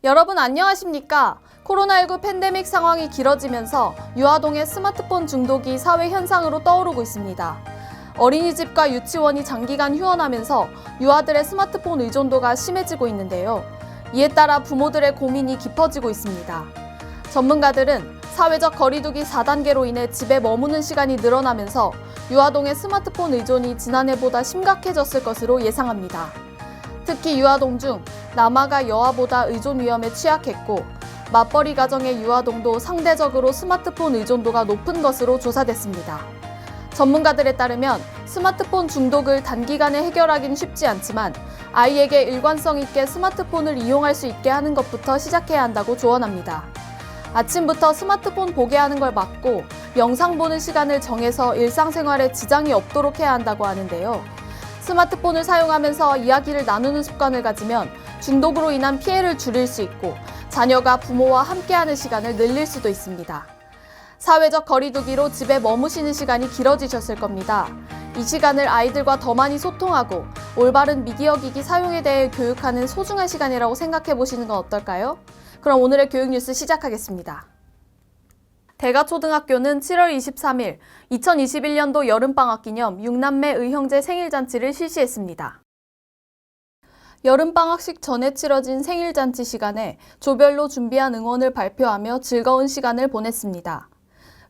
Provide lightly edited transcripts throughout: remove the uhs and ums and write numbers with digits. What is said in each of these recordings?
여러분 안녕하십니까? 코로나19 팬데믹 상황이 길어지면서 유아동의 스마트폰 중독이 사회 현상으로 떠오르고 있습니다. 어린이집과 유치원이 장기간 휴원하면서 유아들의 스마트폰 의존도가 심해지고 있는데요. 이에 따라 부모들의 고민이 깊어지고 있습니다. 전문가들은 사회적 거리두기 4단계로 인해 집에 머무는 시간이 늘어나면서 유아동의 스마트폰 의존이 지난해보다 심각해졌을 것으로 예상합니다. 특히 유아동 중 남아가 여아보다 의존 위험에 취약했고 맞벌이 가정의 유아동도 상대적으로 스마트폰 의존도가 높은 것으로 조사됐습니다. 전문가들에 따르면 스마트폰 중독을 단기간에 해결하기는 쉽지 않지만 아이에게 일관성 있게 스마트폰을 이용할 수 있게 하는 것부터 시작해야 한다고 조언합니다. 아침부터 스마트폰 보게 하는 걸 막고 영상 보는 시간을 정해서 일상생활에 지장이 없도록 해야 한다고 하는데요. 스마트폰을 사용하면서 이야기를 나누는 습관을 가지면 중독으로 인한 피해를 줄일 수 있고 자녀가 부모와 함께하는 시간을 늘릴 수도 있습니다. 사회적 거리두기로 집에 머무시는 시간이 길어지셨을 겁니다. 이 시간을 아이들과 더 많이 소통하고 올바른 미디어 기기 사용에 대해 교육하는 소중한 시간이라고 생각해 보시는 건 어떨까요? 그럼 오늘의 교육 뉴스 시작하겠습니다. 대가초등학교는 7월 23일 2021년도 여름방학 기념 6남매 의형제 생일잔치를 실시했습니다. 여름방학식 전에 치러진 생일잔치 시간에 조별로 준비한 응원을 발표하며 즐거운 시간을 보냈습니다.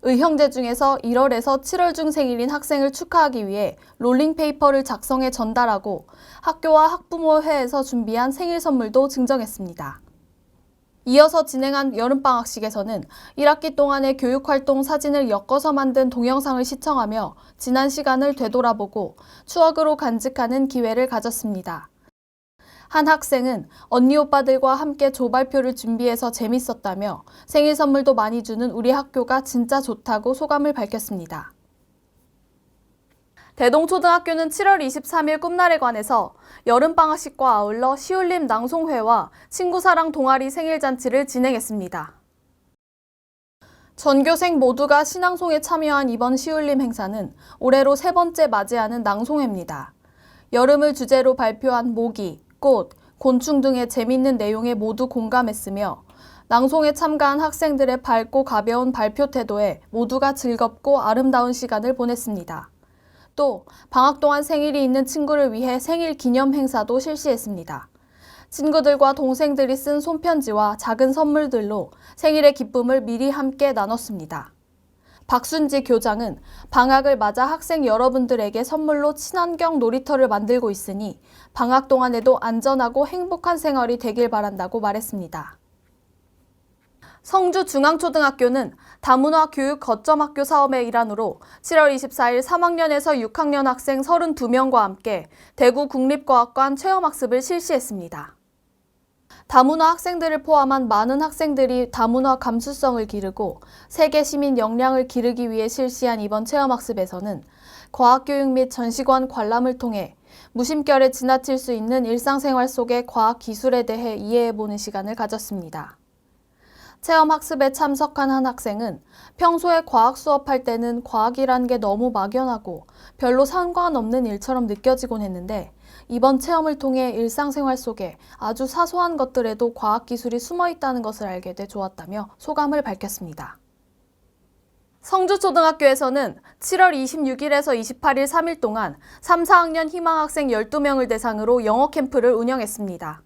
의형제 중에서 1월에서 7월 중 생일인 학생을 축하하기 위해 롤링페이퍼를 작성해 전달하고 학교와 학부모회에서 준비한 생일 선물도 증정했습니다. 이어서 진행한 여름방학식에서는 1학기 동안의 교육활동 사진을 엮어서 만든 동영상을 시청하며 지난 시간을 되돌아보고 추억으로 간직하는 기회를 가졌습니다. 한 학생은 언니 오빠들과 함께 조발표를 준비해서 재밌었다며 생일 선물도 많이 주는 우리 학교가 진짜 좋다고 소감을 밝혔습니다. 대동초등학교는 7월 23일 꿈날에 관해서 여름방학식과 아울러 시울림 낭송회와 친구사랑 동아리 생일잔치를 진행했습니다. 전교생 모두가 신앙송에 참여한 이번 시울림 행사는 올해로 3번째 맞이하는 낭송회입니다. 여름을 주제로 발표한 모기, 꽃, 곤충 등의 재밌는 내용에 모두 공감했으며 낭송에 참가한 학생들의 밝고 가벼운 발표 태도에 모두가 즐겁고 아름다운 시간을 보냈습니다. 또 방학 동안 생일이 있는 친구를 위해 생일 기념 행사도 실시했습니다. 친구들과 동생들이 쓴 손편지와 작은 선물들로 생일의 기쁨을 미리 함께 나눴습니다. 박순지 교장은 방학을 맞아 학생 여러분들에게 선물로 친환경 놀이터를 만들고 있으니 방학 동안에도 안전하고 행복한 생활이 되길 바란다고 말했습니다. 성주중앙초등학교는 다문화 교육 거점학교 사업의 일환으로 7월 24일 3학년에서 6학년 학생 32명과 함께 대구 국립과학관 체험학습을 실시했습니다. 다문화 학생들을 포함한 많은 학생들이 다문화 감수성을 기르고 세계 시민 역량을 기르기 위해 실시한 이번 체험학습에서는 과학교육 및 전시관 관람을 통해 무심결에 지나칠 수 있는 일상생활 속의 과학기술에 대해 이해해보는 시간을 가졌습니다. 체험학습에 참석한 한 학생은 평소에 과학 수업할 때는 과학이라는 게 너무 막연하고 별로 상관없는 일처럼 느껴지곤 했는데 이번 체험을 통해 일상생활 속에 아주 사소한 것들에도 과학기술이 숨어 있다는 것을 알게 돼 좋았다며 소감을 밝혔습니다. 성주초등학교에서는 7월 26일에서 28일 3일 동안 3, 4학년 희망학생 12명을 대상으로 영어 캠프를 운영했습니다.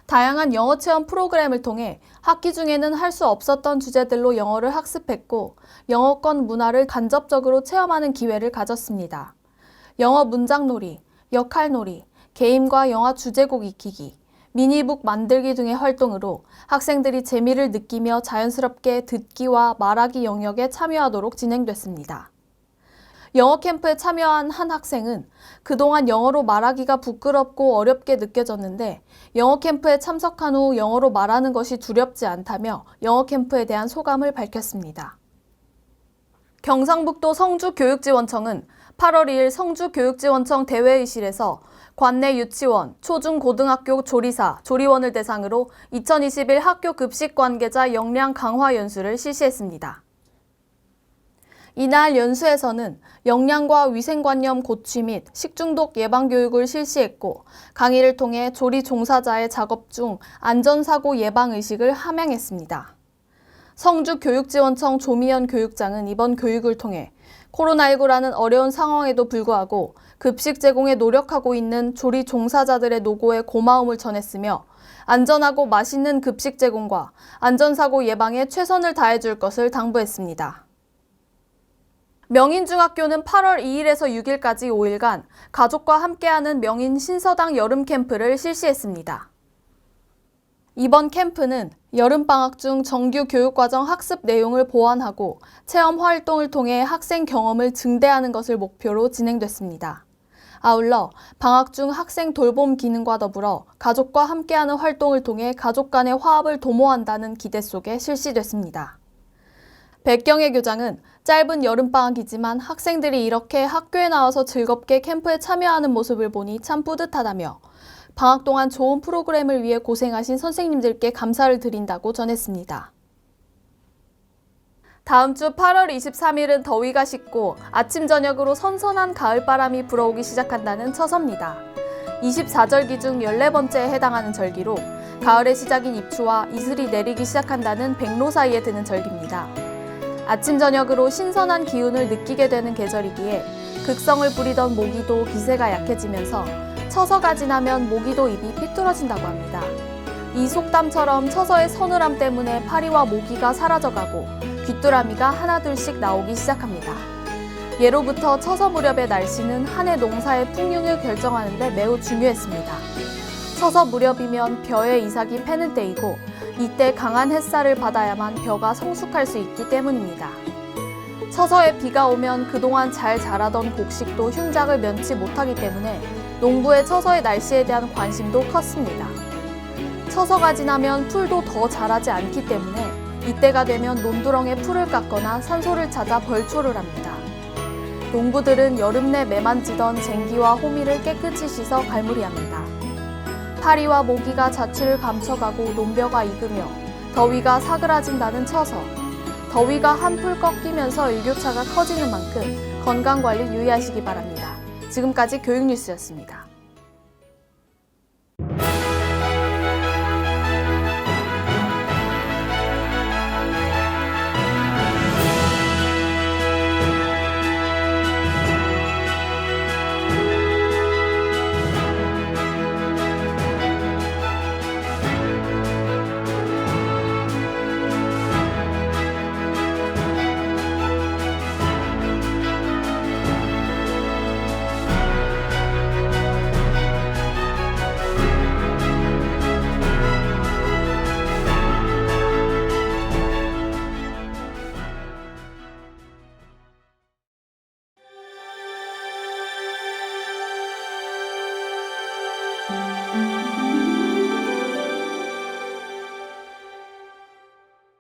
다양한 영어 체험 프로그램을 통해 학기 중에는 할 수 없었던 주제들로 영어를 학습했고 영어권 문화를 간접적으로 체험하는 기회를 가졌습니다. 영어 문장놀이, 역할놀이, 게임과 영화 주제곡 익히기, 미니북 만들기 등의 활동으로 학생들이 재미를 느끼며 자연스럽게 듣기와 말하기 영역에 참여하도록 진행됐습니다. 영어 캠프에 참여한 한 학생은 그동안 영어로 말하기가 부끄럽고 어렵게 느껴졌는데 영어 캠프에 참석한 후 영어로 말하는 것이 두렵지 않다며 영어 캠프에 대한 소감을 밝혔습니다. 경상북도 성주교육지원청은 8월 2일 성주교육지원청 대회의실에서 관내 유치원, 초중 고등학교 조리사, 조리원을 대상으로 2021 학교 급식 관계자 역량 강화 연수를 실시했습니다. 이날 연수에서는 영양과 위생관념 고취 및 식중독 예방 교육을 실시했고 강의를 통해 조리 종사자의 작업 중 안전사고 예방 의식을 함양했습니다. 성주교육지원청 조미연 교육장은 이번 교육을 통해 코로나19라는 어려운 상황에도 불구하고 급식 제공에 노력하고 있는 조리 종사자들의 노고에 고마움을 전했으며 안전하고 맛있는 급식 제공과 안전사고 예방에 최선을 다해줄 것을 당부했습니다. 명인중학교는 8월 2일에서 6일까지 5일간 가족과 함께하는 명인 신서당 여름 캠프를 실시했습니다. 이번 캠프는 여름방학 중 정규 교육과정 학습 내용을 보완하고 체험 활동을 통해 학생 경험을 증대하는 것을 목표로 진행됐습니다. 아울러 방학 중 학생 돌봄 기능과 더불어 가족과 함께하는 활동을 통해 가족 간의 화합을 도모한다는 기대 속에 실시됐습니다. 백경애 교장은 짧은 여름방학이지만 학생들이 이렇게 학교에 나와서 즐겁게 캠프에 참여하는 모습을 보니 참 뿌듯하다며 방학 동안 좋은 프로그램을 위해 고생하신 선생님들께 감사를 드린다고 전했습니다. 다음 주 8월 23일은 더위가 식고 아침 저녁으로 선선한 가을바람이 불어오기 시작한다는 처서입니다. 24절기 중 14번째에 해당하는 절기로 가을의 시작인 입추와 이슬이 내리기 시작한다는 백로 사이에 드는 절기입니다. 아침 저녁으로 신선한 기운을 느끼게 되는 계절이기에 극성을 부리던 모기도 기세가 약해지면서 처서가 지나면 모기도 입이 삐뚤어진다고 합니다. 이 속담처럼 처서의 서늘함 때문에 파리와 모기가 사라져가고 귀뚜라미가 하나둘씩 나오기 시작합니다. 예로부터 처서 무렵의 날씨는 한 해 농사의 풍흉을 결정하는 데 매우 중요했습니다. 처서 무렵이면 벼의 이삭이 패는 때이고 이때 강한 햇살을 받아야만 벼가 성숙할 수 있기 때문입니다. 처서에 비가 오면 그동안 잘 자라던 곡식도 흉작을 면치 못하기 때문에 농부의 처서의 날씨에 대한 관심도 컸습니다. 처서가 지나면 풀도 더 자라지 않기 때문에 이때가 되면 논두렁에 풀을 깎거나 산소를 찾아 벌초를 합니다. 농부들은 여름 내 매만지던 쟁기와 호미를 깨끗이 씻어 갈무리합니다. 파리와 모기가 자취를 감춰가고 논벼가 익으며 더위가 사그라진다는 처서. 더위가 한풀 꺾이면서 일교차가 커지는 만큼 건강관리 유의하시기 바랍니다. 지금까지 교육뉴스였습니다.